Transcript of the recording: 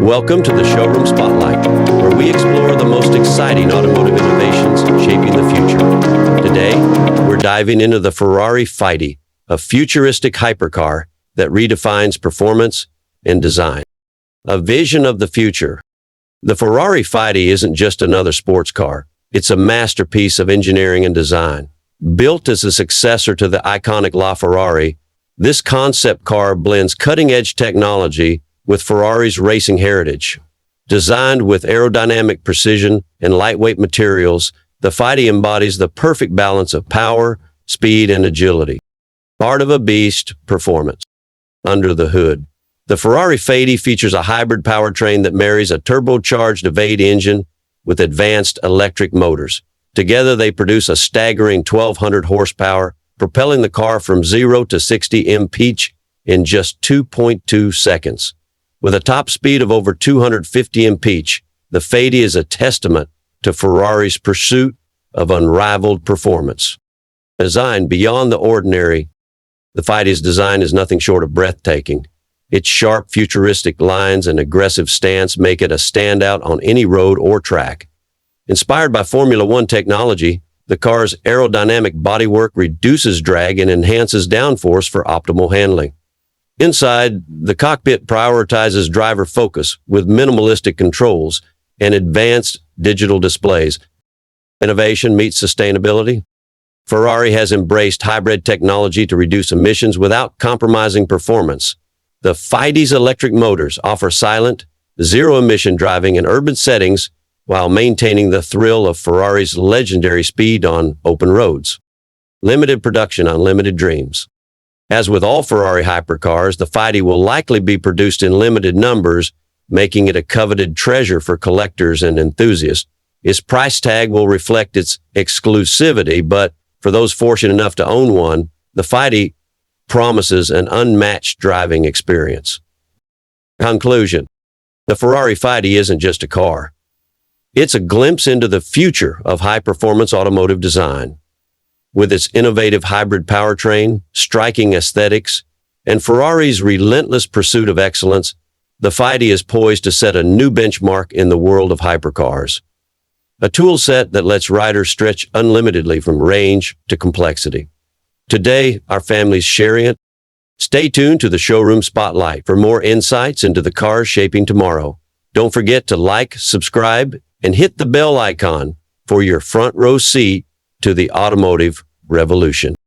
Welcome to the Showroom Spotlight, where we explore the most exciting automotive innovations shaping the future. Today, we're diving into the Ferrari F80, a futuristic hypercar that redefines performance and design. A vision of the future. The Ferrari F80 isn't just another sports car. It's a masterpiece of engineering and design. Built as a successor to the iconic LaFerrari, this concept car blends cutting-edge technology with Ferrari's racing heritage. Designed with aerodynamic precision and lightweight materials, the F80 embodies the perfect balance of power, speed, and agility. Art of a beast, performance. Under the hood, the Ferrari F80 features a hybrid powertrain that marries a turbocharged V8 engine with advanced electric motors. Together, they produce a staggering 1,200 horsepower, propelling the car from 0 to 60 mph in just 2.2 seconds. With a top speed of over 250 mph, the F80 is a testament to Ferrari's pursuit of unrivaled performance. Designed beyond the ordinary, the F80's design is nothing short of breathtaking. Its sharp, futuristic lines and aggressive stance make it a standout on any road or track. Inspired by Formula One technology, the car's aerodynamic bodywork reduces drag and enhances downforce for optimal handling. Inside, the cockpit prioritizes driver focus with minimalistic controls and advanced digital displays. Innovation meets sustainability. Ferrari has embraced hybrid technology to reduce emissions without compromising performance. The F80's electric motors offer silent, zero-emission driving in urban settings while maintaining the thrill of Ferrari's legendary speed on open roads. Limited production, unlimited dreams. As with all Ferrari hypercars, the F80 will likely be produced in limited numbers, making it a coveted treasure for collectors and enthusiasts. Its price tag will reflect its exclusivity, but for those fortunate enough to own one, the F80 promises an unmatched driving experience. Conclusion. The Ferrari F80 isn't just a car. It's a glimpse into the future of high-performance automotive design. With its innovative hybrid powertrain, striking aesthetics, and Ferrari's relentless pursuit of excellence, the F80 is poised to set a new benchmark in the world of hypercars. A tool set that lets riders stretch unlimitedly from range to complexity. Today, our family's sharing it. Stay tuned to the Showroom Spotlight for more insights into the cars shaping tomorrow. Don't forget to like, subscribe, and hit the bell icon for your front row seat to the automotive revolution.